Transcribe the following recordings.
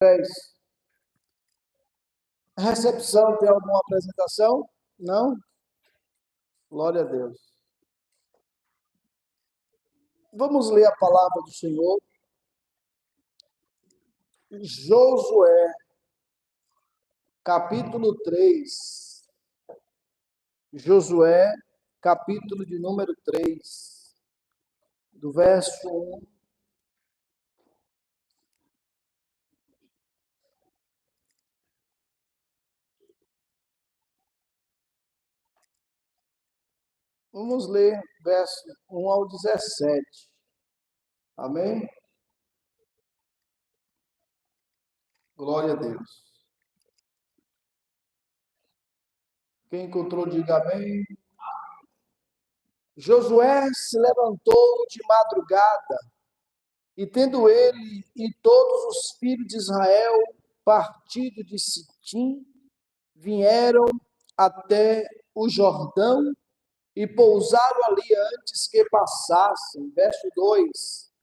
10. Recepção, tem alguma apresentação? Não? Glória a Deus. Vamos ler a palavra do Senhor. Josué, capítulo 3. Josué, capítulo de número 3, do verso 1. Vamos ler verso 1 ao 17. Amém? Glória a Deus. Quem encontrou, diga amém. Josué se levantou de madrugada, e tendo ele e todos os filhos de Israel partido de Sitim, vieram até o Jordão e pousaram ali antes que passassem. Verso 2.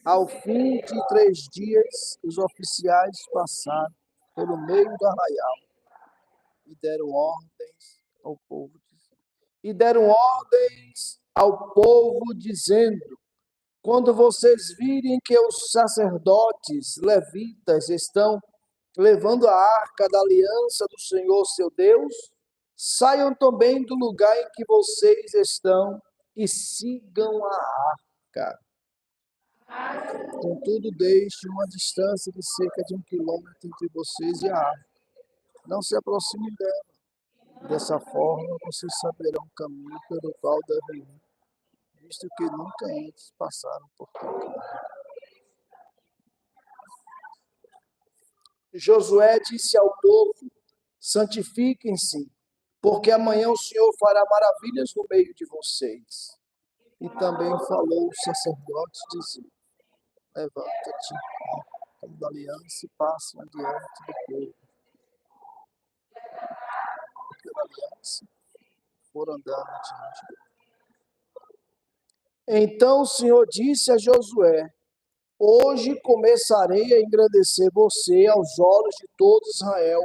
Ao fim de 3 dias, os oficiais passaram pelo meio do arraial e deram ordens ao povo, dizendo: quando vocês virem que os sacerdotes levitas estão levando a arca da aliança do Senhor seu Deus, saiam também do lugar em que vocês estão e sigam a arca. Contudo, deixe uma distância de cerca de 1 quilômetro entre vocês e a arca. Não se aproximem dela. Dessa forma, vocês saberão o caminho pelo qual devem ir, visto que nunca antes passaram por tal caminho. Josué disse ao povo: santifiquem-se, porque amanhã o Senhor fará maravilhas no meio de vocês. E também falou os sacerdotes, dizendo: levanta-te, arca da aliança, e passe adiante do povo. Porque a aliança for andando adiante do povo. Então o Senhor disse a Josué: hoje começarei a engrandecer você aos olhos de todo Israel,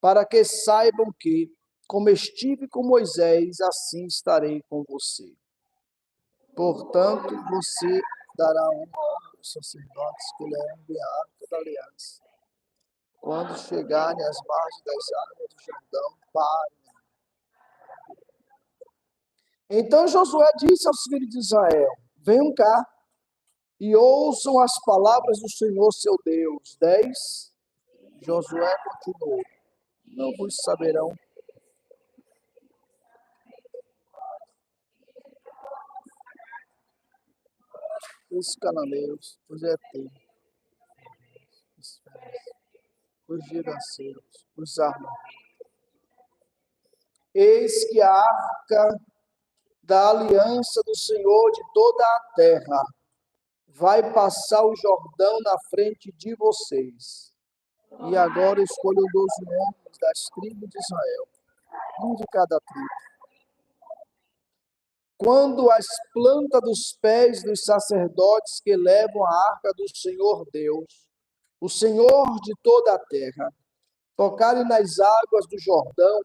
para que saibam que, como estive com Moisés, assim estarei com você. Portanto, você dará honra aos sacerdotes que levem a arca da aliança. Quando chegarem às margens das águas do Jordão, parem. Então Josué disse aos filhos de Israel: venham cá e ouçam as palavras do Senhor seu Deus. 10. Josué continuou: não vos saberão os cananeus, os heteus, os giranceiros, os amorreus. Eis que a arca da aliança do Senhor de toda a terra vai passar o Jordão na frente de vocês. E agora escolham 12 homens das tribos de Israel, um de cada tribo. Quando as plantas dos pés dos sacerdotes que levam a arca do Senhor Deus, o Senhor de toda a terra, tocarem nas águas do Jordão,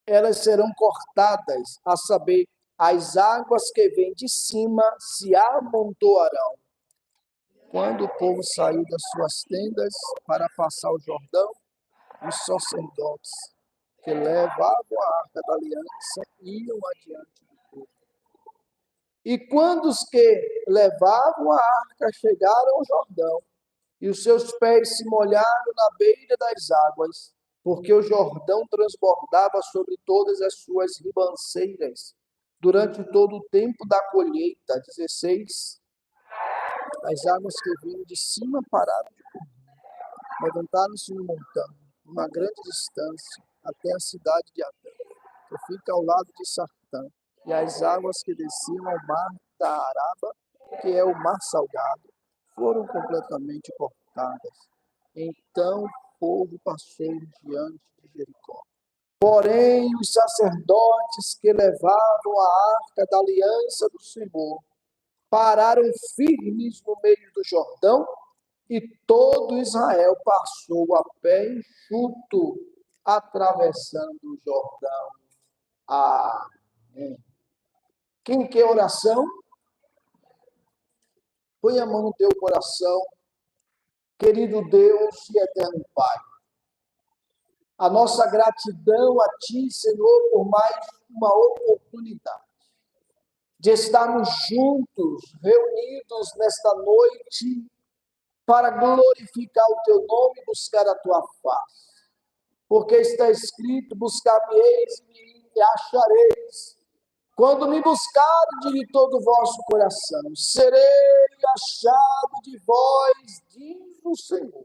elas serão cortadas, a saber, as águas que vêm de cima se amontoarão. Quando o povo saiu das suas tendas para passar o Jordão, os sacerdotes que levavam a arca da aliança iam adiante do povo. E quando os que levavam a arca chegaram ao Jordão, e os seus pés se molharam na beira das águas, porque o Jordão transbordava sobre todas as suas ribanceiras, durante todo o tempo da colheita. 16. As águas que vinham de cima pararam de correr. Levantaram-se no montão, uma grande distância, até a cidade de Adã, que fica ao lado de Sartã. E as águas que desciam ao mar da Araba, que é o mar salgado, foram completamente cortadas. Então o povo passou diante de Jericó. Porém, os sacerdotes que levavam a arca da aliança do Senhor pararam firmes no meio do Jordão e todo Israel passou a pé enxuto, atravessando o Jordão. Amém. Quem quer oração? Põe a mão no teu coração. Querido Deus e eterno Pai, a nossa gratidão a Ti, Senhor, por mais uma oportunidade de estarmos juntos, reunidos nesta noite, para glorificar o Teu nome e buscar a Tua face. Porque está escrito, buscar-me-eis e me achareis. Quando me buscardes de todo o vosso coração, serei achado de vós, diz o Senhor.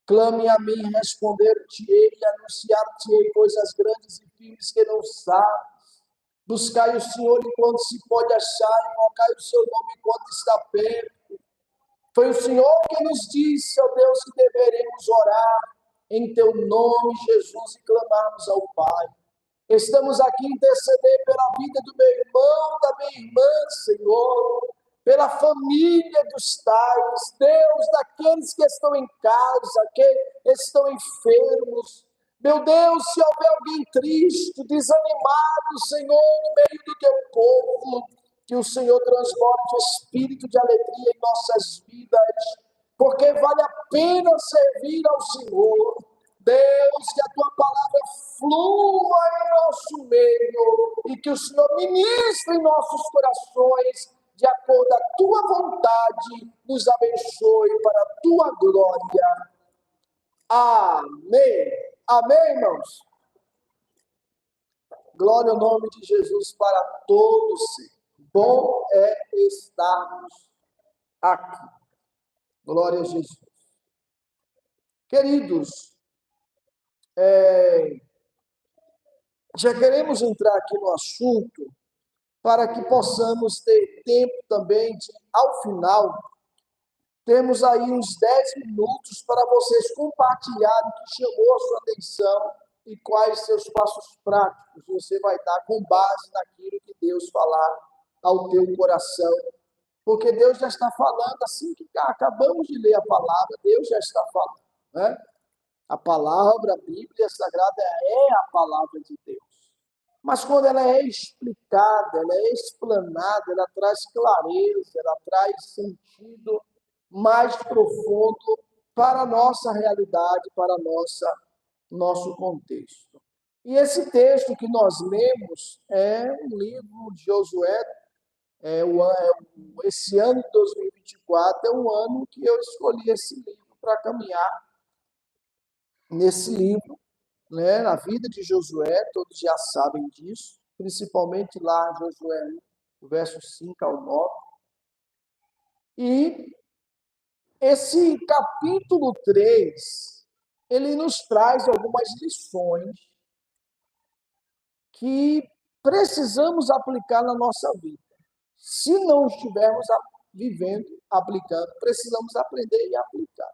Clame a mim, responder-te-ei e anunciar-te-ei coisas grandes e firmes que não sabes. Buscai o Senhor enquanto se pode achar, invocai o seu nome enquanto está perto. Foi o Senhor que nos disse, ó Deus, que deveremos orar em teu nome, Jesus, e clamarmos ao Pai. Estamos aqui interceder pela vida do meu irmão, da minha irmã, Senhor, pela família dos tais, Deus, daqueles que estão em casa, que estão enfermos. Meu Deus, se houver alguém triste, desanimado, Senhor, no meio do teu povo, que o Senhor transborde o espírito de alegria em nossas vidas, porque vale a pena servir ao Senhor. Deus, que a tua palavra flua em nosso meio e que o Senhor ministre em nossos corações de acordo com a tua vontade, nos abençoe para a tua glória. Amém. Amém, irmãos? Glória ao nome de Jesus para todos. Bom é estarmos aqui. Glória a Jesus. Queridos, já queremos entrar aqui no assunto para que possamos ter tempo também de, ao final, temos aí uns 10 minutos para vocês compartilharem o que chamou a sua atenção e quais seus passos práticos você vai dar com base naquilo que Deus falar ao teu coração. Porque Deus já está falando, assim que acabamos de ler a palavra, Deus já está falando, né? A palavra, a Bíblia Sagrada é a palavra de Deus. Mas quando ela é explicada, ela é explanada, ela traz clareza, ela traz sentido mais profundo para a nossa realidade, para nosso contexto. E esse texto que nós lemos é um livro de Josué. Esse ano de 2024 é um ano que eu escolhi esse livro para caminhar nesse livro, né, na vida de Josué, todos já sabem disso, principalmente lá em Josué 1, do verso 5 ao 9. E esse capítulo 3, ele nos traz algumas lições que precisamos aplicar na nossa vida. Se não estivermos vivendo, aplicando, precisamos aprender e aplicar.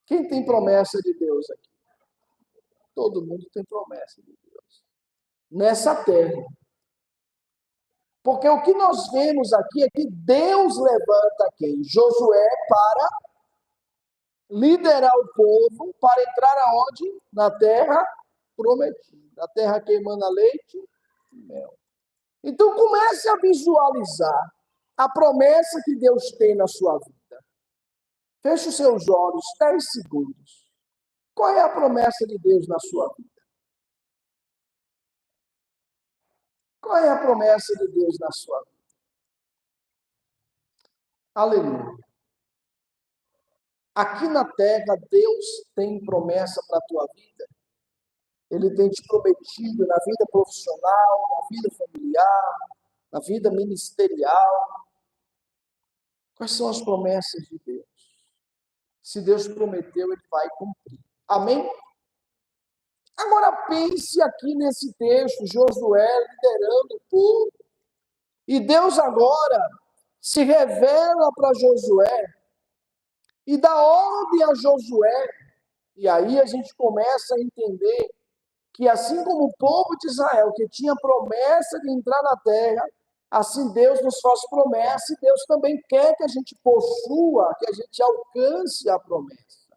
Quem tem promessa de Deus aqui? Todo mundo tem promessa de Deus nessa terra. Porque o que nós vemos aqui é que Deus levanta quem? Josué para liderar o povo para entrar aonde? Na terra prometida. A terra que emana leite e mel. Então comece a visualizar a promessa que Deus tem na sua vida. Feche os seus olhos 10 segundos. Qual é a promessa de Deus na sua vida? Qual é a promessa de Deus na sua vida? Aleluia. Aqui na terra, Deus tem promessa para a tua vida. Ele tem te prometido na vida profissional, na vida familiar, na vida ministerial. Quais são as promessas de Deus? Se Deus prometeu, Ele vai cumprir. Amém? Agora pense aqui nesse texto, Josué liderando o povo. E Deus agora se revela para Josué e dá ordem a Josué. E aí a gente começa a entender que assim como o povo de Israel, que tinha promessa de entrar na terra, Assim Deus nos faz promessa e Deus também quer que a gente possua, que a gente alcance a promessa.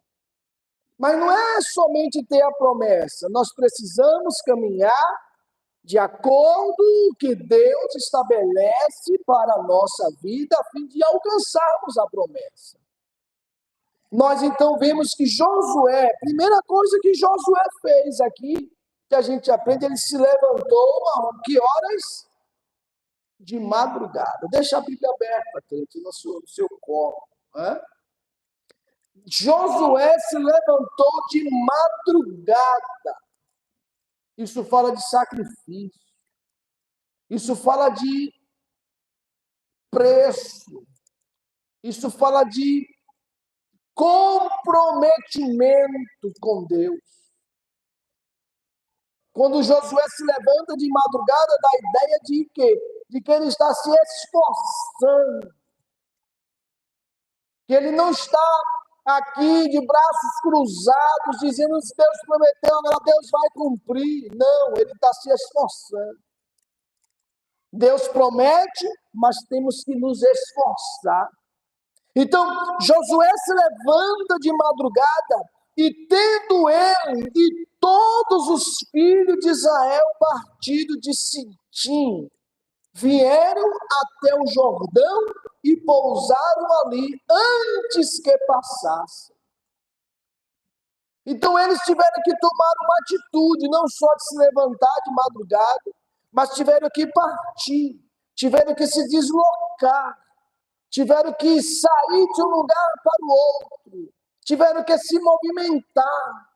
Mas não é somente ter a promessa, nós precisamos caminhar de acordo com o que Deus estabelece para a nossa vida, a fim de alcançarmos a promessa. Nós então vemos que Josué, primeira coisa que Josué fez aqui, que a gente aprende, ele se levantou a que horas? De madrugada. Deixa a Bíblia aberta, gente, no seu corpo. Né? Josué se levantou de madrugada. Isso fala de sacrifício. Isso fala de preço. Isso fala de comprometimento com Deus. Quando Josué se levanta de madrugada, dá a ideia de quê? De que ele está se esforçando. Que ele não está aqui de braços cruzados, dizendo que Deus prometeu, agora Deus vai cumprir. Não, ele está se esforçando. Deus promete, mas temos que nos esforçar. Então, Josué se levanta de madrugada e tendo ele e todos os filhos de Israel partido de Sitim, vieram até o Jordão e pousaram ali antes que passassem. Então eles tiveram que tomar uma atitude, não só de se levantar de madrugada, mas tiveram que partir, tiveram que se deslocar, tiveram que sair de um lugar para o outro, tiveram que se movimentar.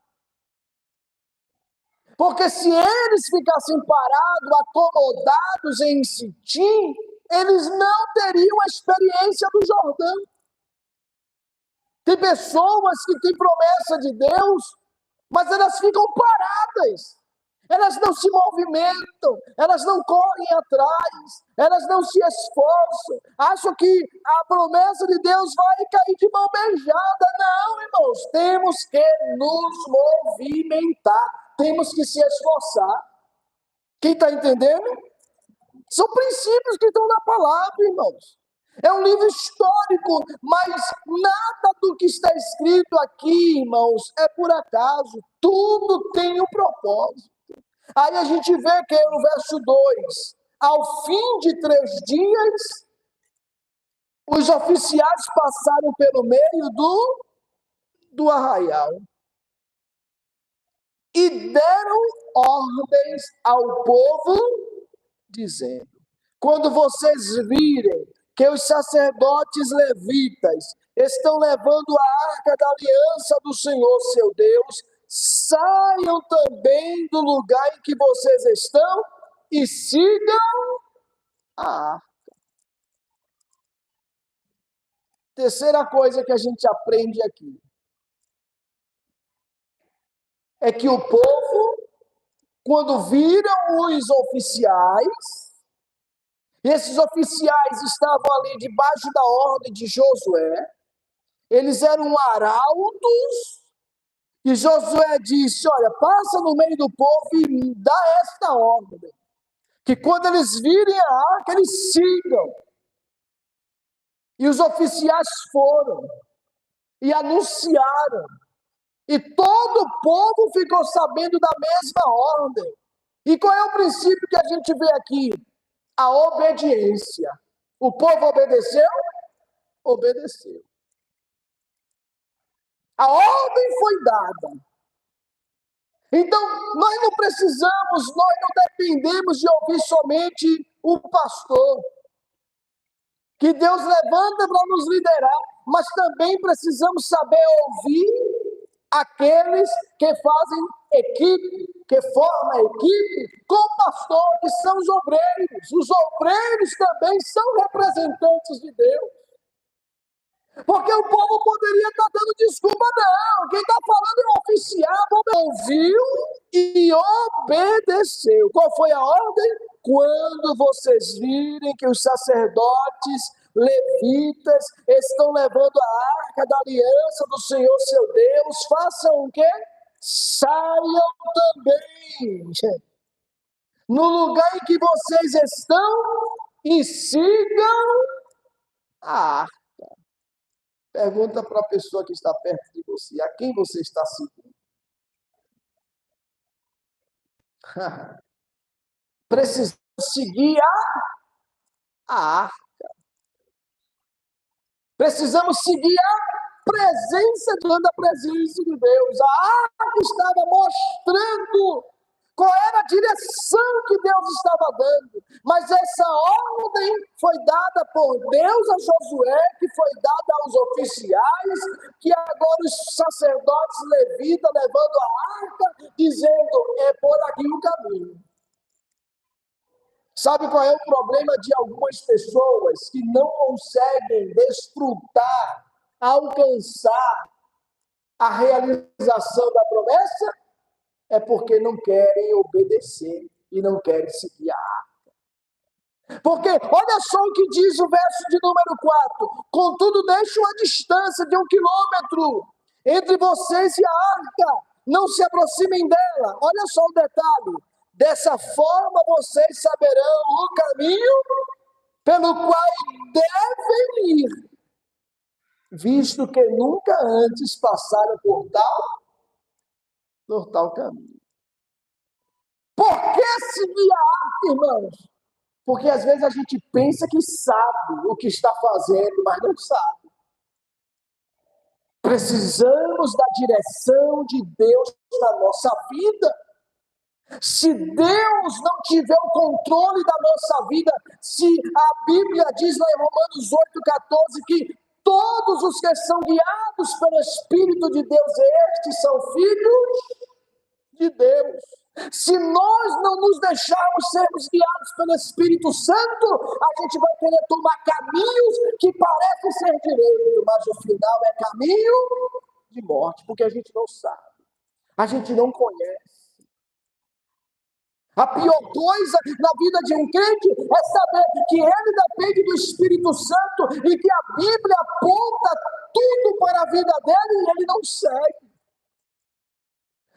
Porque se eles ficassem parados, acomodados em Sitim, eles não teriam a experiência do Jordão. Tem pessoas que têm promessa de Deus, mas elas ficam paradas. Elas não se movimentam, elas não correm atrás, elas não se esforçam. Acham que a promessa de Deus vai cair de mão beijada. Não, irmãos, temos que nos movimentar. Temos que se esforçar. Quem está entendendo? São princípios que estão na palavra, irmãos. É um livro histórico, mas nada do que está escrito aqui, irmãos, é por acaso. Tudo tem um propósito. Aí a gente vê que no verso 2, ao fim de 3 dias, os oficiais passaram pelo meio do arraial e deram ordens ao povo, dizendo: quando vocês virem que os sacerdotes levitas estão levando a arca da aliança do Senhor, seu Deus, saiam também do lugar em que vocês estão e sigam a arca. Terceira coisa que a gente aprende aqui é que o povo, quando viram os oficiais, esses oficiais estavam ali debaixo da ordem de Josué, eles eram arautos, e Josué disse: olha, passa no meio do povo e dá esta ordem, que quando eles virem a arca, eles sigam. E os oficiais foram e anunciaram, e todo o povo ficou sabendo da mesma ordem. E qual é o princípio que a gente vê aqui? A obediência. O povo obedeceu? Obedeceu. A ordem foi dada. Então, nós não precisamos, nós não dependemos de ouvir somente o pastor, que Deus levanta para nos liderar, mas também precisamos saber ouvir aqueles que fazem equipe, que formam equipe com o pastor, que são os obreiros. Os obreiros também são representantes de Deus. Porque o povo poderia estar dando desculpa, não. Quem está falando é o oficial, ouviu e obedeceu. Qual foi a ordem? Quando vocês virem que os sacerdotes levitas estão levando a arca da aliança do Senhor seu Deus, façam o quê? Saiam também. No lugar em que vocês estão e sigam a arca. Pergunta para a pessoa que está perto de você, a quem você está seguindo? Precisamos seguir a arca. Precisamos seguir a presença diante da presença de Deus. A arca estava mostrando qual era a direção que Deus estava dando. Mas essa ordem foi dada por Deus a Josué, que foi dada aos oficiais, que agora os sacerdotes levitas levando a arca, dizendo, é por aqui o caminho. Sabe qual é o problema de algumas pessoas que não conseguem desfrutar, alcançar a realização da promessa? É porque não querem obedecer e não querem seguir a arca. Porque olha só o que diz o verso de número 4. Contudo, deixe uma distância de 1 quilômetro entre vocês e a arca. Não se aproximem dela. Olha só o detalhe. Dessa forma vocês saberão o caminho pelo qual devem ir, visto que nunca antes passaram por tal caminho. Por que seguir a arca, irmãos? Porque às vezes a gente pensa que sabe o que está fazendo, mas não sabe. Precisamos da direção de Deus na nossa vida. Se Deus não tiver o controle da nossa vida, se a Bíblia diz lá em Romanos 8,14 que todos os que são guiados pelo Espírito de Deus, estes são filhos de Deus. Se nós não nos deixarmos sermos guiados pelo Espírito Santo, a gente vai querer tomar caminhos que parecem ser direitos, mas o final é caminho de morte, porque a gente não sabe, a gente não conhece. A pior coisa na vida de um crente é saber que ele depende do Espírito Santo e que a Bíblia aponta tudo para a vida dele e ele não segue.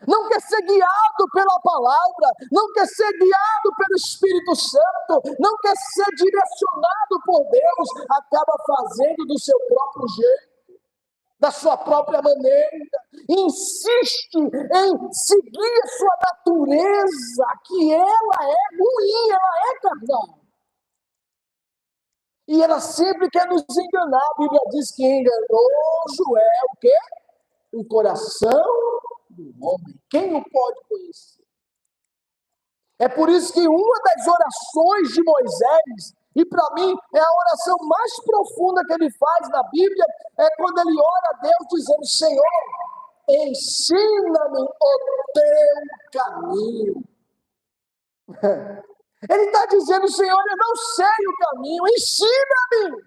Não quer ser guiado pela palavra, não quer ser guiado pelo Espírito Santo, não quer ser direcionado por Deus, acaba fazendo do seu próprio jeito, da sua própria maneira, insiste em seguir a sua natureza, que ela é ruim, ela é carnal. E ela sempre quer nos enganar. A Bíblia diz que enganoso é o quê? O coração do homem. Quem o pode conhecer? É por isso que uma das orações de Moisés, e para mim é a oração mais profunda que ele faz na Bíblia, é quando ele ora a Deus dizendo, Senhor, ensina-me o teu caminho. Ele está dizendo, Senhor, eu não sei o caminho, ensina-me.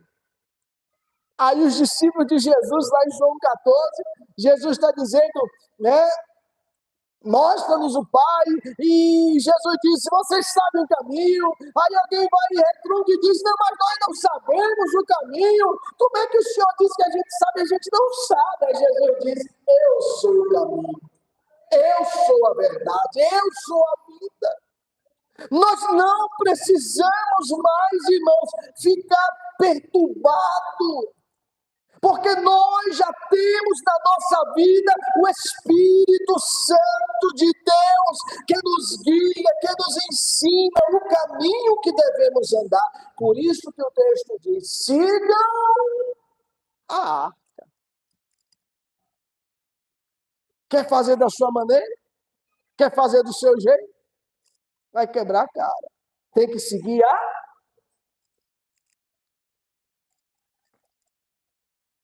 Aí os discípulos de Jesus, lá em João 14, Jesus está dizendo, né? Mostra-nos o Pai, e Jesus disse, vocês sabem o caminho. Aí alguém vai e retruca e diz, não, mas nós não sabemos o caminho. Como é que o Senhor diz que a gente sabe? A gente não sabe. Aí Jesus diz, eu sou o caminho, eu sou a verdade, eu sou a vida. Nós não precisamos mais, irmãos, ficar perturbados, porque nós já temos na nossa vida o Espírito Santo de Deus, que nos guia, que nos ensina o caminho que devemos andar. Por isso que o texto diz, sigam a arca. Quer fazer da sua maneira? Quer fazer do seu jeito? Vai quebrar a cara. Tem que seguir a...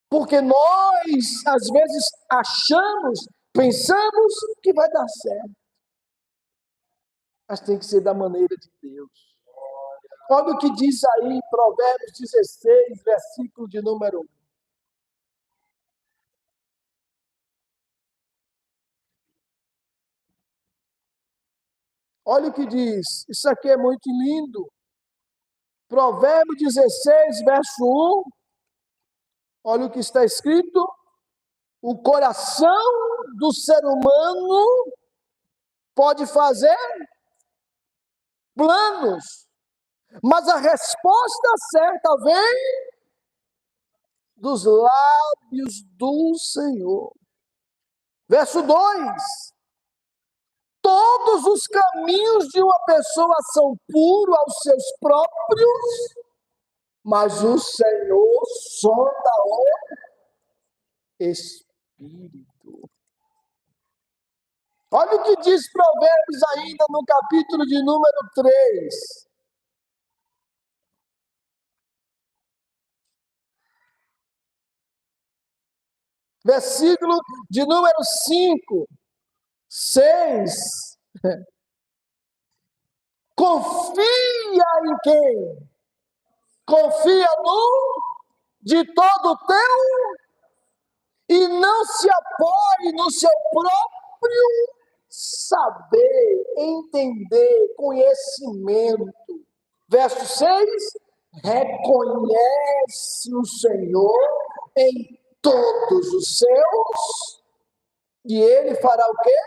Porque nós, às vezes, pensamos que vai dar certo. Mas tem que ser da maneira de Deus. Olha o que diz aí em Provérbios 16, versículo de número 1. Olha o que diz. Isso aqui é muito lindo. Provérbios 16, verso 1. Olha o que está escrito. O coração do ser humano pode fazer planos, Mas a resposta certa vem dos lábios do Senhor. Verso 2: todos os caminhos de uma pessoa são puros aos seus próprios, mas o Senhor sonda o espírito. Olha o que diz Provérbios ainda no capítulo de número 3. Versículo de número 5, 6. Confia em quem? Confia no de todo o teu e não se apoie no seu próprio saber, entender, conhecimento. Verso 6, reconhece o Senhor em todos os seus, e ele fará o quê?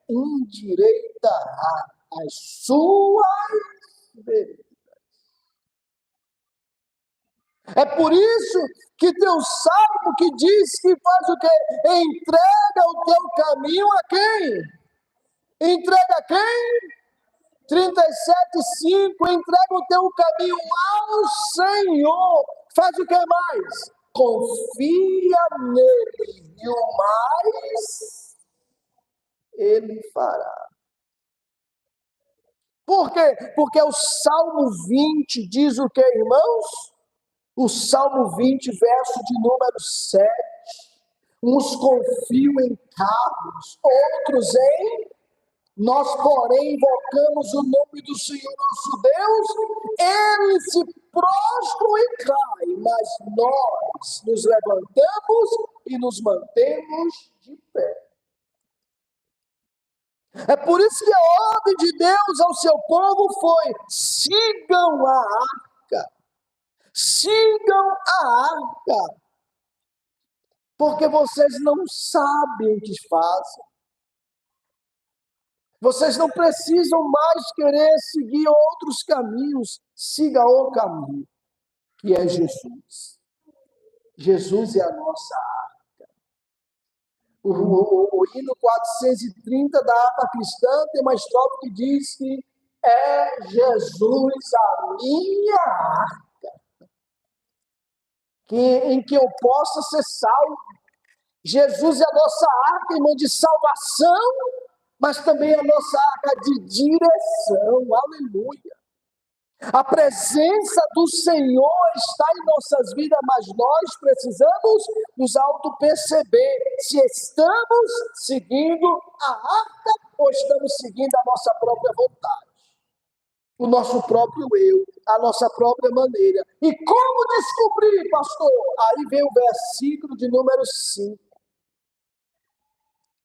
Endireitará as suas veredas. É por isso que tem um salmo que diz que faz o quê? Entrega o teu caminho a quem? Entrega a quem? 37,5, entrega o teu caminho ao Senhor. Faz o que mais? Confia nele, e o mais ele fará. Por quê? Porque o Salmo 20 diz o que, irmãos? O Salmo 20, verso de número 7. Uns confiam em carros, outros em... Nós, porém, invocamos o nome do Senhor nosso Deus, eles se prostram e caem, mas nós nos levantamos e nos mantemos de pé. É por isso que a ordem de Deus ao seu povo foi: sigam a arca, sigam a arca, porque vocês não sabem o que fazem. Vocês não precisam mais querer seguir outros caminhos. Siga o caminho, que é Jesus. Jesus é a nossa arca. O hino 430 da harpa cristã tem uma estrofe que diz que é Jesus a minha arca, em que eu possa ser salvo. Jesus é a nossa arca, irmão, de salvação, mas também a nossa arca de direção. Aleluia. A presença do Senhor está em nossas vidas, mas nós precisamos nos auto-perceber se estamos seguindo a arca ou estamos seguindo a nossa própria vontade, o nosso próprio eu, a nossa própria maneira. E como descobrir, pastor? Aí vem o versículo de número 5.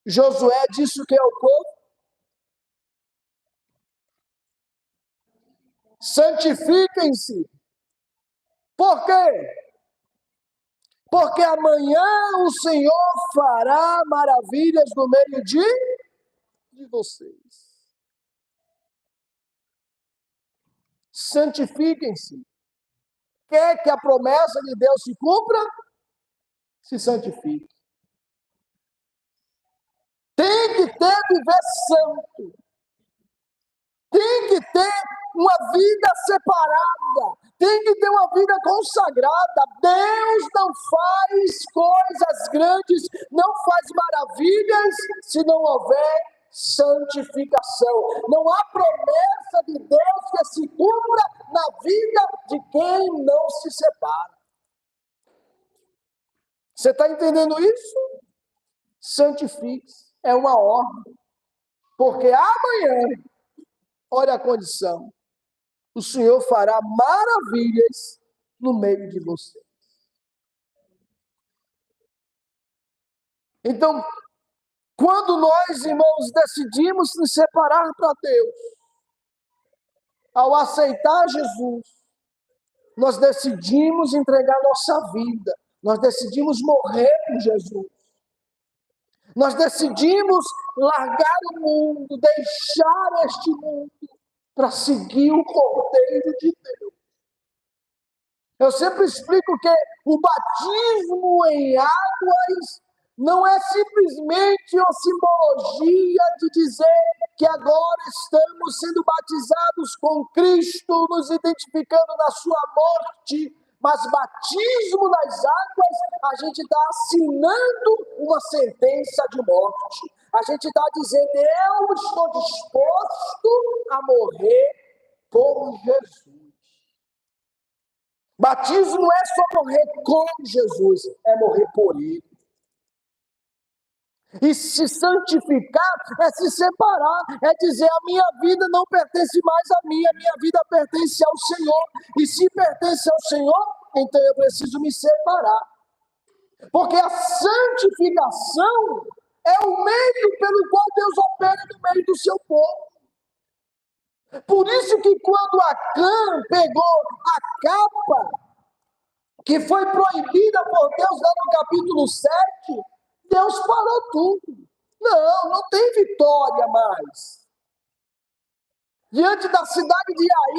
Josué disse o que é o povo? Santifiquem-se. Por quê? Porque amanhã o Senhor fará maravilhas no meio de vocês. Santifiquem-se. Quer que a promessa de Deus se cumpra? Se santifique. Tem que viver santo. Tem que ter uma vida separada. Tem que ter uma vida consagrada. Deus não faz coisas grandes, não faz maravilhas, se não houver santificação. Não há promessa de Deus que se cumpra na vida de quem não se separa. Você está entendendo isso? Santifique-se. É uma ordem. Porque amanhã, olha a condição, o Senhor fará maravilhas no meio de vocês. Então, quando nós, irmãos, decidimos nos separar para Deus, ao aceitar Jesus, nós decidimos entregar nossa vida, nós decidimos morrer por Jesus. Nós decidimos largar o mundo, deixar este mundo para seguir o Cordeiro de Deus. Eu sempre explico que o batismo em águas não é simplesmente uma simbologia de dizer que agora estamos sendo batizados com Cristo, nos identificando na sua morte, mas batismo nas águas, a gente está assinando uma sentença de morte. A gente está dizendo, eu estou disposto a morrer por Jesus. Batismo não é só morrer com Jesus, é morrer por Ele. E se santificar é se separar, é dizer, a minha vida não pertence mais a mim, a minha vida pertence ao Senhor. E se pertence ao Senhor, então eu preciso me separar. Porque a santificação é o meio pelo qual Deus opera no meio do seu povo. Por isso que quando Acã pegou a capa, que foi proibida por Deus lá no capítulo 7, Deus parou tudo. Não tem vitória mais. Diante da cidade de Ai,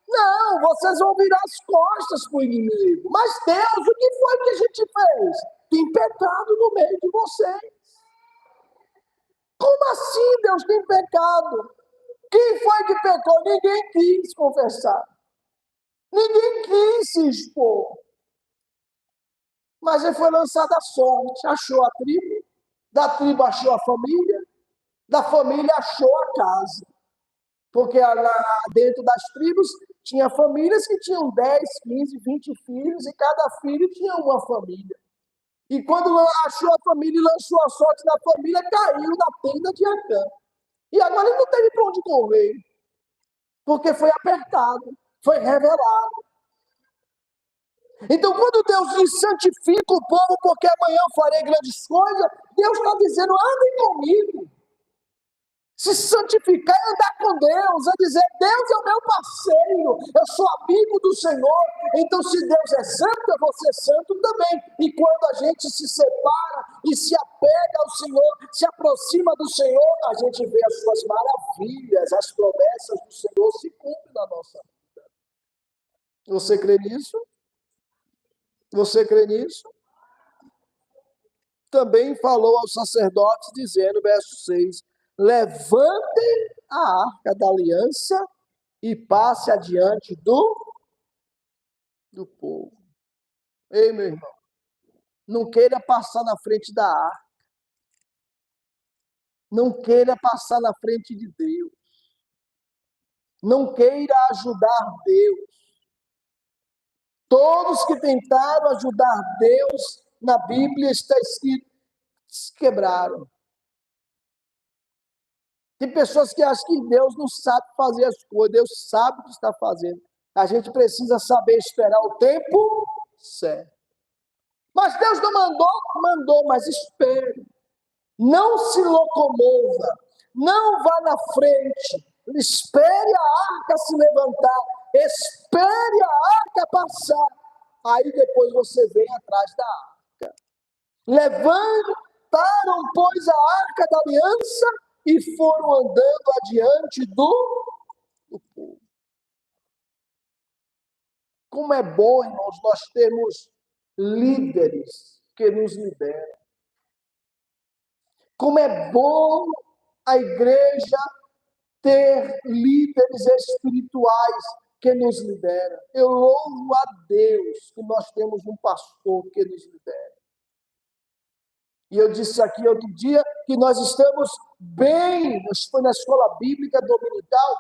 não, vocês vão virar as costas para o inimigo. Mas Deus, o que foi que a gente fez? Tem pecado no meio de vocês. Como assim Deus tem pecado? Quem foi que pecou? Ninguém quis confessar. Ninguém quis se expor. Mas ele foi lançado à sorte. Achou a tribo, da tribo achou a família, da família achou a casa. Porque lá dentro das tribos tinha famílias que tinham 10, 15, 20 filhos e cada filho tinha uma família. E quando achou a família e lançou a sorte na família, caiu na tenda de Acã. E agora ele não teve para onde correr. Porque foi apertado, foi revelado. Então, quando Deus diz, santifica o povo, porque amanhã eu farei grandes coisas, Deus está dizendo, andem comigo. Se santificar é andar com Deus, é dizer, Deus é o meu parceiro, eu sou amigo do Senhor, então se Deus é santo, eu vou ser santo também. E quando a gente se separa e se apega ao Senhor, se aproxima do Senhor, a gente vê as suas maravilhas, as promessas do Senhor se cumprem na nossa vida. Você crê nisso? Você crê nisso? Também falou aos sacerdotes, dizendo, verso 6, levantem a arca da aliança e passe adiante do povo. Ei, meu irmão, não queira passar na frente da arca. Não queira passar na frente de Deus. Não queira ajudar Deus. Todos que tentaram ajudar Deus, na Bíblia está escrito, se quebraram. Tem pessoas que acham que Deus não sabe fazer as coisas, Deus sabe o que está fazendo. A gente precisa saber esperar o tempo certo. Mas Deus não mandou, mas espere. Não se locomova, não vá na frente, espere a arca se levantar, espere a arca passar. Aí depois você vem atrás da arca. Levantaram, pois, a arca da aliança e foram andando adiante do povo. Como é bom, irmãos, nós temos líderes que nos lideram. Como é bom a igreja ter líderes espirituais que nos lideram. Eu louvo a Deus que nós temos um pastor que nos lidera. E eu disse aqui outro dia que nós estamos bem, foi na escola bíblica dominical,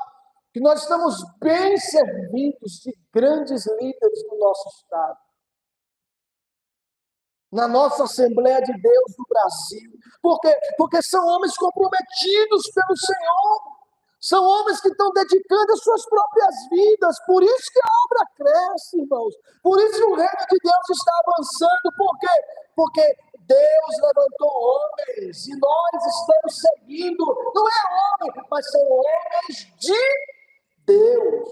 que nós estamos bem servidos de grandes líderes do nosso estado. Na nossa Assembleia de Deus do Brasil. Por quê? Porque são homens comprometidos pelo Senhor. São homens que estão dedicando as suas próprias vidas. Por isso que a obra cresce, irmãos. Por isso que o reino de Deus está avançando. Por quê? Porque Deus levantou homens e nós estamos seguindo. Não é homem, mas são homens de Deus.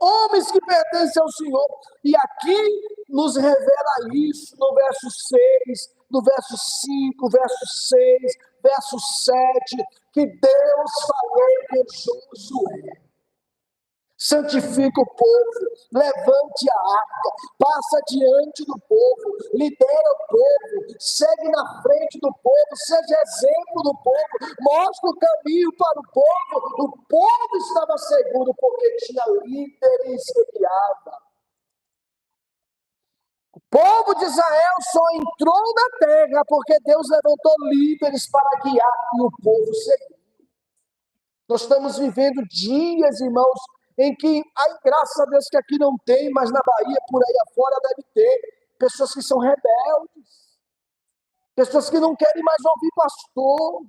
Homens que pertencem ao Senhor. E aqui nos revela isso no verso 6, no verso 5, verso 6, verso 7, que Deus falou com Josué. Santifica o povo, levante a arca, passa diante do povo, lidera o povo, segue na frente do povo, seja exemplo do povo, mostra o caminho para o povo. O povo estava seguro porque tinha líderes que guiavam. O povo de Israel só entrou na terra porque Deus levantou líderes para guiar e o povo seguiu. Nós estamos vivendo dias, irmãos, em que, graças a Deus que aqui não tem, mas na Bahia, por aí afora, deve ter pessoas que são rebeldes, pessoas que não querem mais ouvir pastor,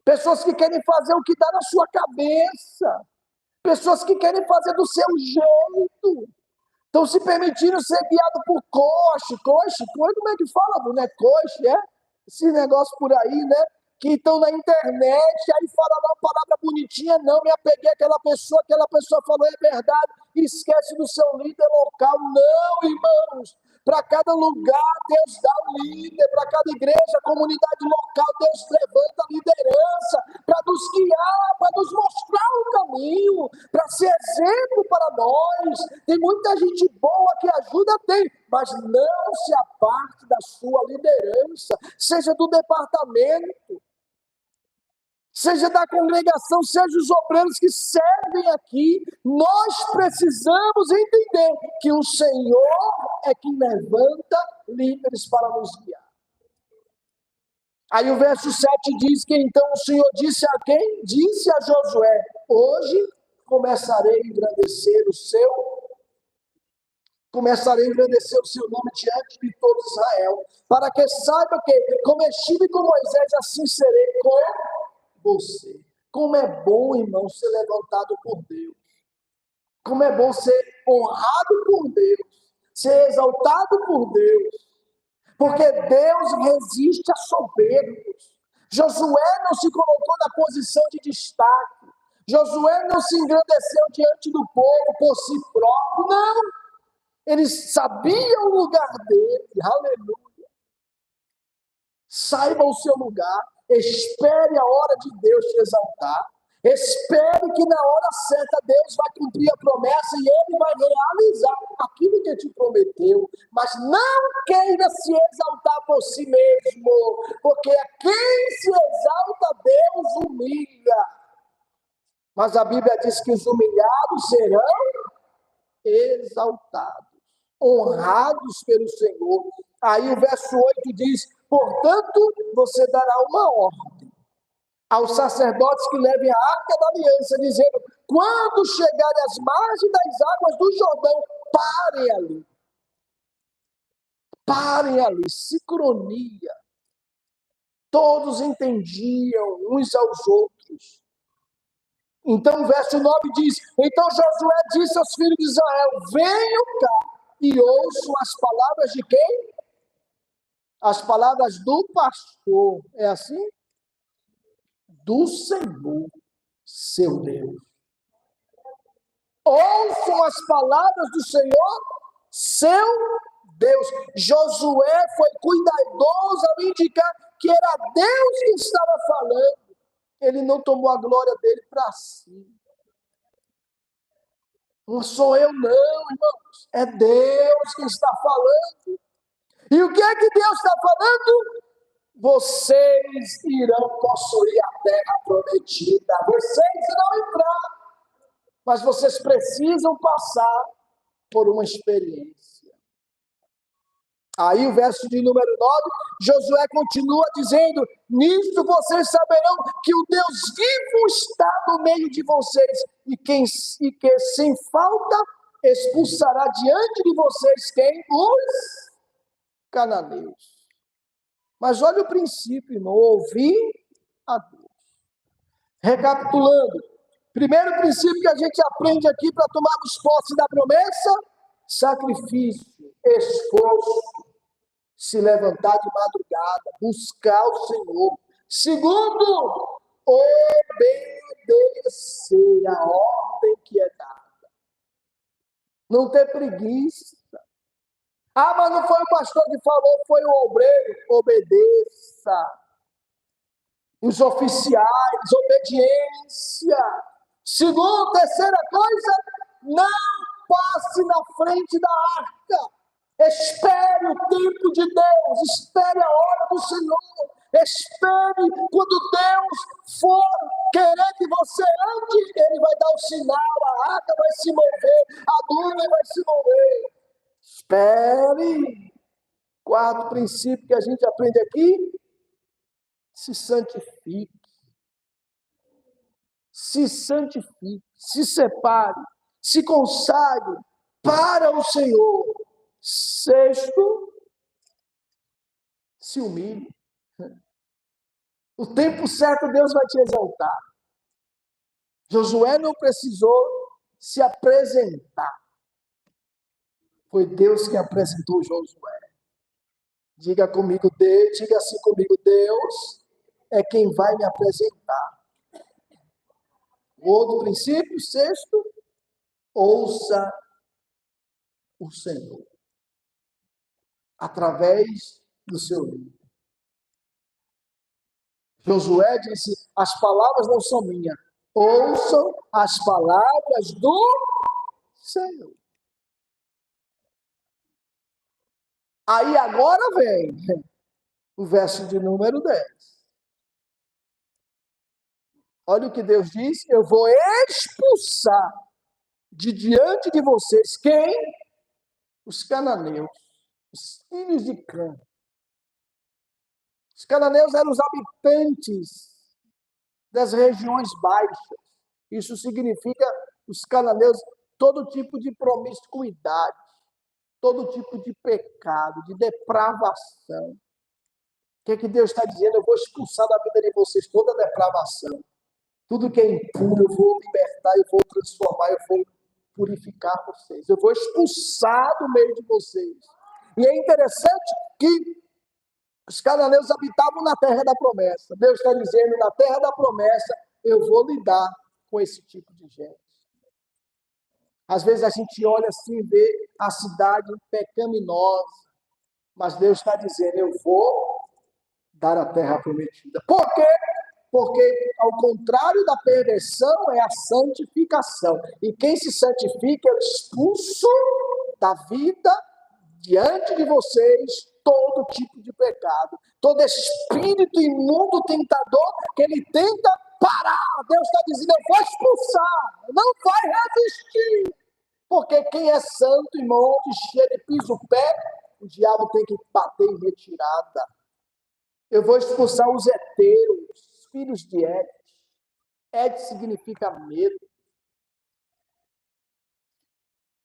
pessoas que querem fazer o que dá na sua cabeça, pessoas que querem fazer do seu jeito, estão se permitindo ser guiados por coach, como é que fala, né? Coach, esse negócio por aí, né? Que estão na internet, aí fala lá uma palavra bonitinha, não, me apeguei àquela pessoa falou, é verdade, esquece do seu líder local. Não, irmãos, para cada lugar Deus dá um líder, para cada igreja, comunidade local, Deus levanta a liderança para nos guiar, para nos mostrar o caminho, para ser exemplo para nós. Tem muita gente boa que ajuda, mas não se aparte da sua liderança, seja do departamento, seja da congregação, seja os obreiros que servem aqui. Nós precisamos entender que o Senhor é quem levanta líderes para nos guiar. Aí o verso 7 diz que então o Senhor disse a quem? Disse a Josué: hoje começarei a engrandecer o seu nome diante de todo Israel, para que saiba que, como estive com Moisés, assim serei com você. Como é bom, irmão, ser levantado por Deus. Como é bom ser honrado por Deus, ser exaltado por Deus, porque Deus resiste a soberbos. Josué não se colocou na posição de destaque. Josué não se engrandeceu diante do povo por si próprio, não. Ele sabia o lugar dele, aleluia. Saiba o seu lugar, espere a hora de Deus te exaltar, espere que na hora certa Deus vai cumprir a promessa e Ele vai realizar aquilo que te prometeu, mas não queira se exaltar por si mesmo, porque a quem se exalta Deus humilha, mas a Bíblia diz que os humilhados serão exaltados, honrados pelo Senhor. Aí o verso 8 diz: portanto, você dará uma ordem aos sacerdotes que levem a arca da aliança, dizendo: quando chegarem às margens das águas do Jordão, parem ali. Parem ali, sincronia. Todos entendiam uns aos outros. Então o verso 9 diz: então Josué disse aos filhos de Israel: venham cá e ouçam as palavras de quem? As palavras do pastor. É assim? Do Senhor, seu Deus. Ouçam as palavras do Senhor, seu Deus. Josué foi cuidadoso ao indicar que era Deus que estava falando. Ele não tomou a glória dele para si. Não sou eu não, irmãos. É Deus que está falando. E o que é que Deus está falando? Vocês irão possuir a terra prometida. Vocês irão entrar. Mas vocês precisam passar por uma experiência. Aí o verso de número 9, Josué continua dizendo: nisto vocês saberão que o Deus vivo está no meio de vocês e que sem falta expulsará diante de vocês quem? Os cananeus. Mas olha o princípio, irmão: ouvir a Deus. Recapitulando, primeiro princípio que a gente aprende aqui para tomarmos posse da promessa: sacrifício, esforço, se levantar de madrugada, buscar o Senhor. Segundo, obedecer a ordem que é dada. Não ter preguiça. Mas não foi o pastor que falou, foi o obreiro. Obedeça. os oficiais, obediência. Segundo, terceira coisa, não passe na frente da arca. Espere o tempo de Deus, espere a hora do Senhor, espere quando Deus for querer que você ande, Ele vai dar o sinal, a arca vai se mover, a nuvem vai se mover. Espere. Quarto princípio que a gente aprende aqui, se santifique, se separe, se consagre para o Senhor. Sexto, se humilhe. O tempo certo Deus vai te exaltar. Josué não precisou se apresentar. Foi Deus que apresentou Josué. Diga comigo, Deus, diga assim comigo, Deus é quem vai me apresentar. Outro princípio, sexto, ouça o Senhor. Através do seu líder. Josué disse, as palavras não são minhas, ouçam as palavras do Senhor. Aí agora vem o verso de número 10. Olha o que Deus diz, eu vou expulsar de diante de vocês quem? Os cananeus, os filhos de Cã. Os cananeus eram os habitantes das regiões baixas. Isso significa, os cananeus, todo tipo de promiscuidade, todo tipo de pecado, de depravação. O que Deus está dizendo? Eu vou expulsar da vida de vocês toda a depravação. Tudo que é impuro, eu vou libertar, eu vou transformar, eu vou purificar vocês. Eu vou expulsar do meio de vocês. E é interessante que os cananeus habitavam na terra da promessa. Deus está dizendo, na terra da promessa, eu vou lidar com esse tipo de gente. Às vezes a gente olha assim e vê a cidade pecaminosa, mas Deus está dizendo, eu vou dar a terra prometida. Por quê? Porque, ao contrário da perversão, é a santificação. E quem se santifica é o expulso da vida diante de vocês todo tipo de pecado, todo espírito imundo tentador que ele tenta parar. Deus está dizendo, eu vou expulsar, não vai resistir. Porque quem é santo, irmão, onde chega e pisa o pé, o diabo tem que bater em retirada. Eu vou expulsar os heteros, filhos de Et. Et significa medo.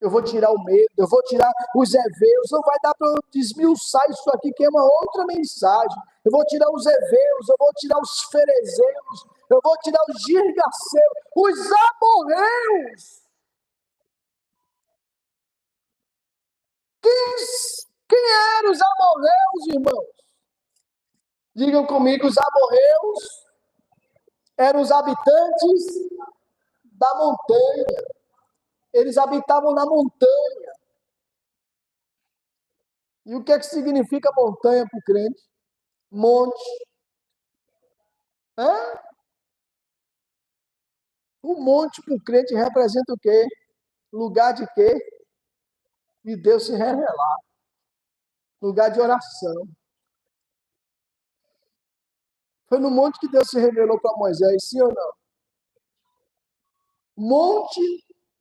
Eu vou tirar o medo, eu vou tirar os heveus, não vai dar para eu desmiuçar isso aqui, que é uma outra mensagem. Eu vou tirar os heveus, eu vou tirar os ferezeus, eu vou tirar os girgaceus, os amorreus. Quem eram os amorreus, irmãos? Digam comigo, os amorreus eram os habitantes da montanha. Eles habitavam na montanha. E o que é que significa montanha para o crente? Monte. O monte para o crente representa o quê? Lugar de quê? De Deus se revelar. Lugar de oração. Foi no monte que Deus se revelou para Moisés, sim ou não? Monte,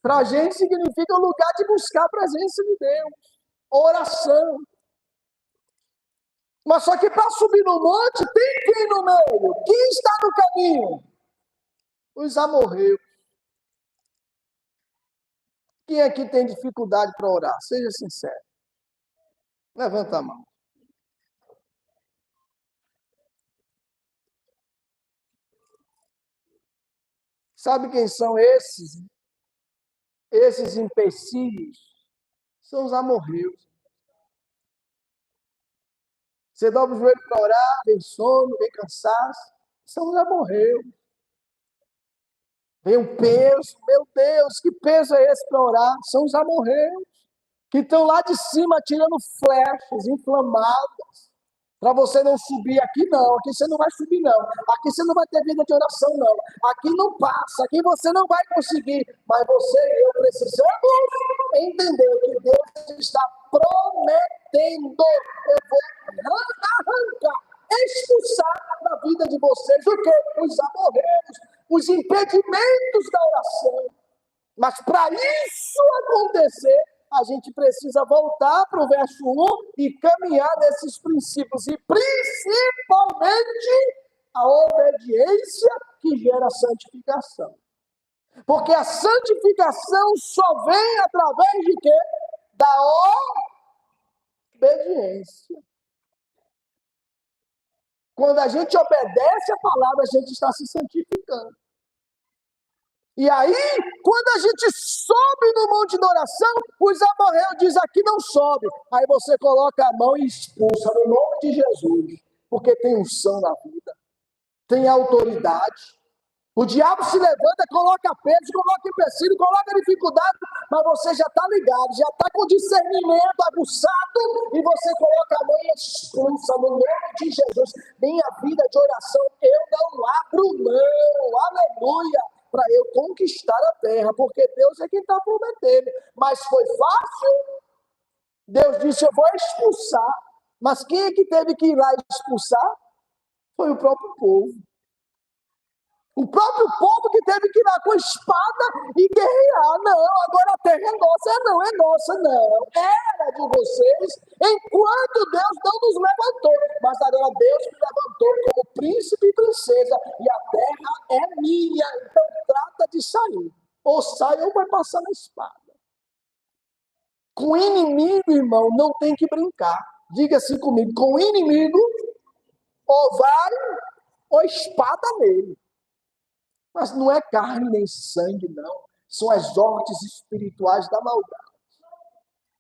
para a gente, significa o lugar de buscar a presença de Deus. Oração. Mas só que para subir no monte, tem quem no meio? Quem está no caminho? Os amorreus. Quem aqui tem dificuldade para orar? Seja sincero. Levanta a mão. Sabe quem são esses? Esses empecilhos? São os amorreus. Você dobra o joelho para orar, vem sono, vem cansaço. São os amorreus. Vem um peso. Meu Deus, que peso é esse para orar? São os amorreus. Que estão lá de cima tirando flechas inflamadas. Para você não subir aqui, não. Aqui você não vai subir, não. Aqui você não vai ter vida de oração, não. Aqui não passa. Aqui você não vai conseguir. Mas você e eu precisamos entender que Deus está prometendo. Eu vou arrancar, expulsar da vida de vocês o quê? Os amorreiros, os impedimentos da oração. Mas para isso acontecer, a gente precisa voltar para o verso 1 e caminhar nesses princípios. E principalmente a obediência que gera santificação. Porque a santificação só vem através de quê? Da obediência. Quando a gente obedece a palavra, a gente está se santificando. E aí, quando a gente sobe no monte de oração, os amorreus dizem, aqui não sobe. Aí você coloca a mão e expulsa no nome de Jesus. Porque tem unção na vida, tem autoridade. O diabo se levanta, coloca peso, coloca empecilho, coloca dificuldade, mas você já está ligado, já está com discernimento aguçado, e você coloca a mão e expulsa no nome de Jesus. Minha vida de oração, eu não abro mão, aleluia, para eu conquistar a terra, porque Deus é quem está prometendo. Mas foi fácil? Deus disse, eu vou expulsar. Mas quem é que teve que ir lá expulsar? Foi o próprio povo. O próprio povo que teve que ir lá com a espada e guerrear. Não, agora a terra é nossa. Não, é nossa, não. Era de vocês, enquanto Deus não nos levantou. Mas agora Deus me levantou como príncipe e princesa. E a terra é minha. Então trata de sair. Ou sai ou vai passar na espada. Com inimigo, irmão, não tem que brincar. Diga assim comigo. Com inimigo, ou vai ou espada nele. Mas não é carne nem sangue, não. São as hortes espirituais da maldade.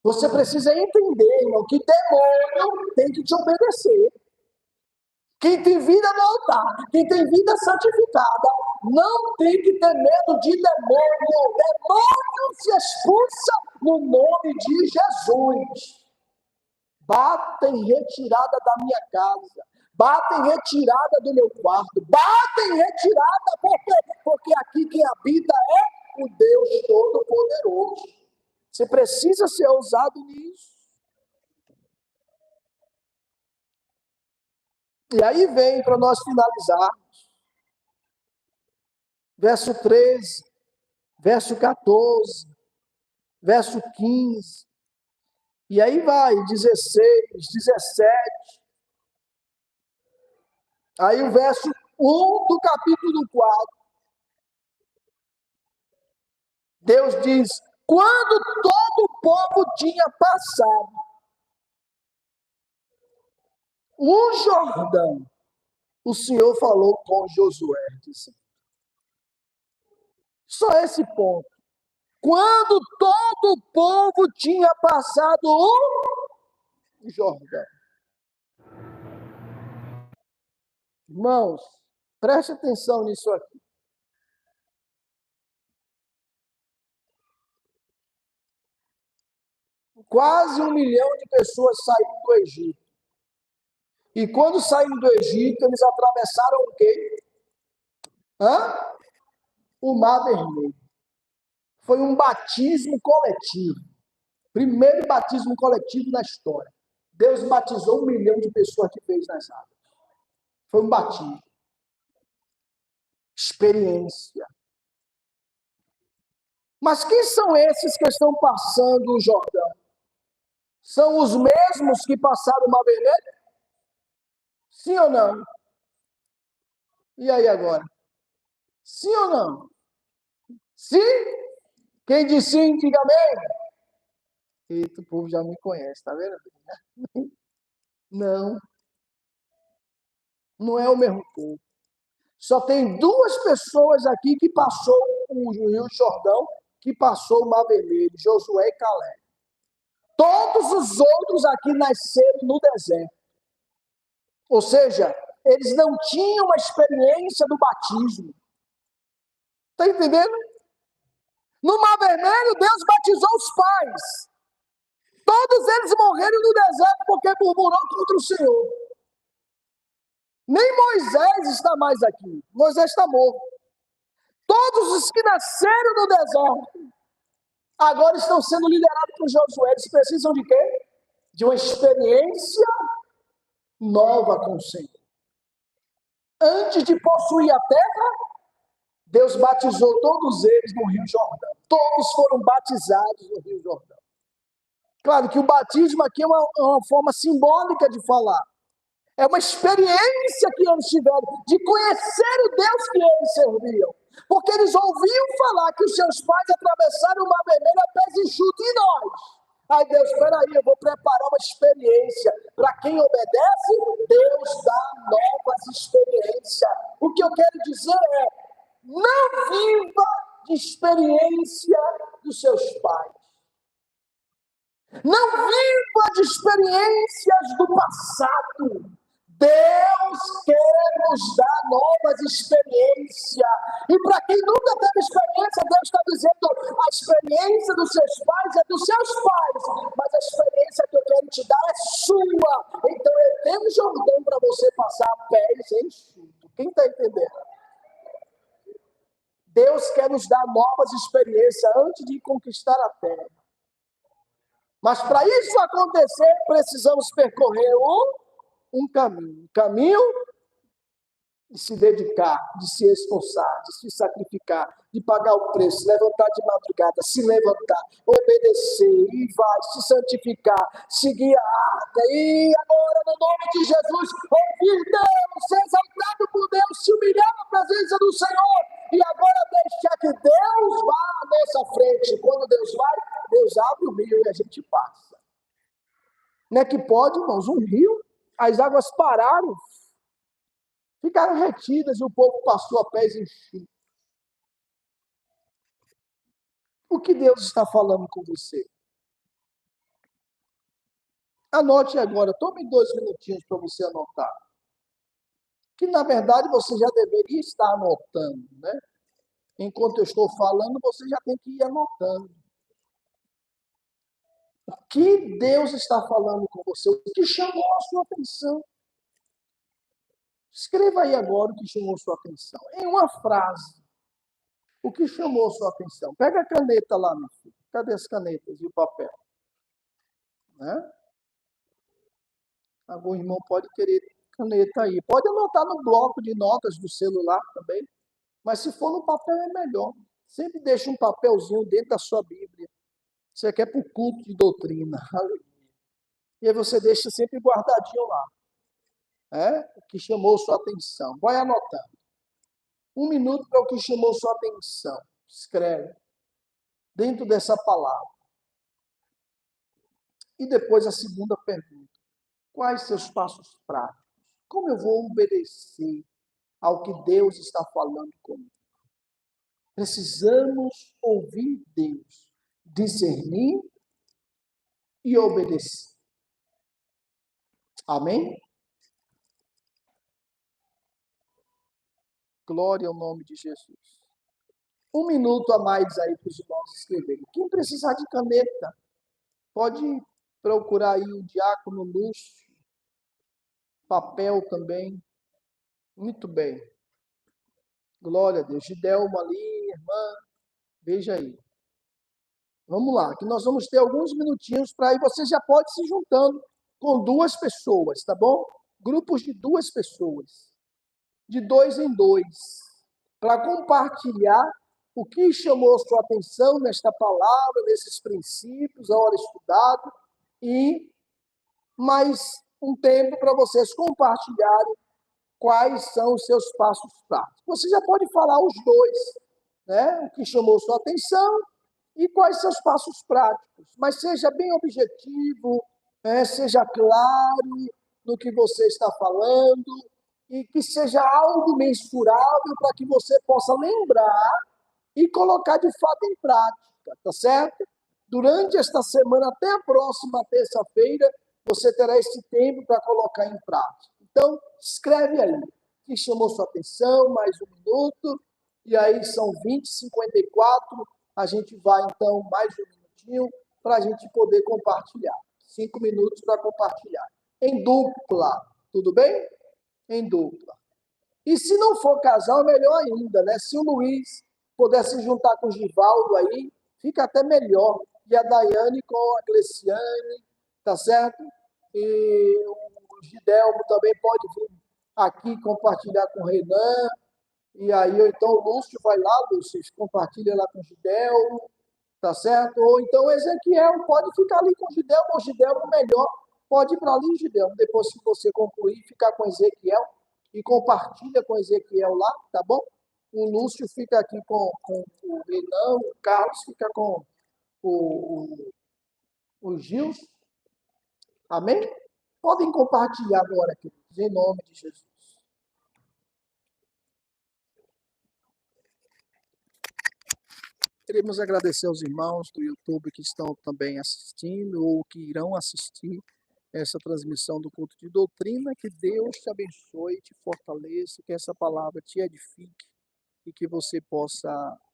Você precisa entender, irmão, que demônio tem que te obedecer. Quem tem vida no altar, quem tem vida santificada, não tem que ter medo de demônio. Demônio se expulsa no nome de Jesus. Bata em retirada da minha casa. Bata em retirada do meu quarto. Bata em retirada, porque aqui quem habita é o Deus Todo-Poderoso. Você precisa ser ousado nisso. E aí vem, para nós finalizarmos, verso 13, verso 14, verso 15, e aí vai, 16, 17, aí o verso 1 do capítulo 4, Deus diz, quando todo o povo tinha passado o Jordão, o Senhor falou com Josué, disse, só esse ponto. Quando todo o povo tinha passado o Jordão. Irmãos, preste atenção nisso aqui. Quase 1 milhão de pessoas saíram do Egito. E quando saíram do Egito, eles atravessaram o quê? O Mar Vermelho. Foi um batismo coletivo. Primeiro batismo coletivo na história. Deus batizou 1 milhão de pessoas de vez nas águas. Foi um batismo. Experiência. Mas quem são esses que estão passando o Jordão? São os mesmos que passaram o Mar Vermelho? Sim ou não? E aí agora? Sim ou não? Sim? Quem disse sim, diga amém. Eita, o povo já me conhece, tá vendo? Não. Não é o mesmo povo. Só tem 2 pessoas aqui que passou o Rio Jordão, que passou o Mar Vermelho, Josué e Caleb. Todos os outros aqui nasceram no deserto. Ou seja, eles não tinham uma experiência do batismo. Está entendendo? No Mar Vermelho, Deus batizou os pais. Todos eles morreram no deserto porque murmurou contra o Senhor. Nem Moisés está mais aqui. Moisés está morto. Todos os que nasceram no deserto agora estão sendo liderados por Josué. Eles precisam de quê? De uma experiência nova com o Senhor. Antes de possuir a terra, Deus batizou todos eles no Rio Jordão. Todos foram batizados no Rio Jordão. Claro que o batismo aqui é uma forma simbólica de falar. É uma experiência que eles tiveram de conhecer o Deus que eles serviam. Porque eles ouviam falar que os seus pais atravessaram o Mar Vermelho a pés enxutos, e nós? Aí Deus, espera aí, eu vou preparar uma experiência. Para quem obedece, Deus dá novas experiências. O que eu quero dizer é, não viva de experiência dos seus pais. Não viva de experiências do passado. Deus quer nos dar novas experiências. E para quem nunca teve experiência, Deus está dizendo, a experiência dos seus pais é dos seus pais, mas a experiência que eu quero te dar é sua. Então eu tenho Jordão para você passar pés enxutos. Quem está entendendo? Deus quer nos dar novas experiências antes de conquistar a terra. Mas para isso acontecer, precisamos percorrer um caminho de se dedicar, de se esforçar, de se sacrificar, de pagar o preço, levantar de madrugada, se levantar, obedecer, e vai, se santificar, seguir a arca, e agora no nome de Jesus, ouvir Deus, ser exaltado por Deus, se humilhar na presença do Senhor, e agora deixar que Deus vá à nossa frente. Quando Deus vai, Deus abre o rio e a gente passa. Não é que pode, irmãos, um rio, as águas pararam, ficaram retidas e o povo passou a pés enxutos. O que Deus está falando com você? Anote agora, tome 2 minutinhos para você anotar. Que, na verdade, você já deveria estar anotando, né? Enquanto eu estou falando, você já tem que ir anotando. O que Deus está falando com você? O que chamou a sua atenção? Escreva aí agora o que chamou a sua atenção. Em uma frase. O que chamou a sua atenção? Pega a caneta lá, meu filho. Cadê as canetas e o papel? Né? Algum irmão pode querer caneta aí. Pode anotar no bloco de notas do celular também. Mas se for no papel é melhor. Sempre deixa um papelzinho dentro da sua Bíblia. Isso aqui é para o culto de doutrina. E aí você deixa sempre guardadinho lá. O que chamou sua atenção. Vai anotando. 1 minuto para o que chamou sua atenção. Escreve. Dentro dessa palavra. E depois a segunda pergunta. Quais seus passos práticos? Como eu vou obedecer ao que Deus está falando comigo? Precisamos ouvir Deus, discernir e obedecer. Amém? Glória ao nome de Jesus. 1 minuto a mais aí para os irmãos escreverem. Quem precisar de caneta, pode procurar aí o diácono Lúcio. Papel também. Muito bem. Glória a Deus. Gidelma ali, irmã. Veja aí. Vamos lá, que nós vamos ter alguns minutinhos para aí você já pode se juntando com 2 pessoas, tá bom? Grupos de 2 pessoas. De 2 em 2. Para compartilhar o que chamou sua atenção nesta palavra, nesses princípios, a hora estudada, e mais um tempo para vocês compartilharem quais são os seus passos práticos. Você já pode falar os 2, né? O que chamou sua atenção e quais são os passos práticos. Mas seja bem objetivo, seja claro no que você está falando e que seja algo mensurável para que você possa lembrar e colocar de fato em prática, tá certo? Durante esta semana, até a próxima terça-feira, você terá esse tempo para colocar em prática. Então, escreve aí, que chamou sua atenção, mais 1 minuto, e aí são 20h54, a gente vai então mais 1 minutinho para a gente poder compartilhar. 5 minutos para compartilhar. Em dupla, tudo bem? em dupla. E se não for casal, melhor ainda, né? Se o Luiz pudesse se juntar com o Givaldo aí, fica até melhor. E a Daiane com a Cleciane, tá certo? E o Gidelmo também pode vir aqui compartilhar com o Renan. E aí, ou então o Lúcio vai lá, Lúcio, compartilha lá com o Gidelmo, tá certo? Ou então o Ezequiel pode ficar ali com o Gidelmo, ou o Gidelmo melhor, pode ir para ali, Gidelmo, depois que você concluir, ficar com o Ezequiel e compartilha com o Ezequiel lá, tá bom? O Lúcio fica aqui com o Renan, o Carlos fica com o Gilson, amém? Podem compartilhar agora, queridos, em nome de Jesus. Queremos agradecer aos irmãos do YouTube que estão também assistindo ou que irão assistir essa transmissão do culto de doutrina. Que Deus te abençoe, te fortaleça, que essa palavra te edifique e que você possa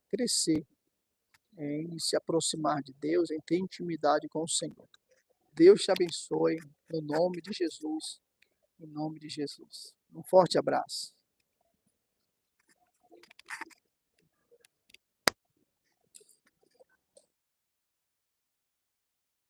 crescer em se aproximar de Deus, em ter intimidade com o Senhor. Deus te abençoe, no nome de Jesus, em nome de Jesus. Um forte abraço.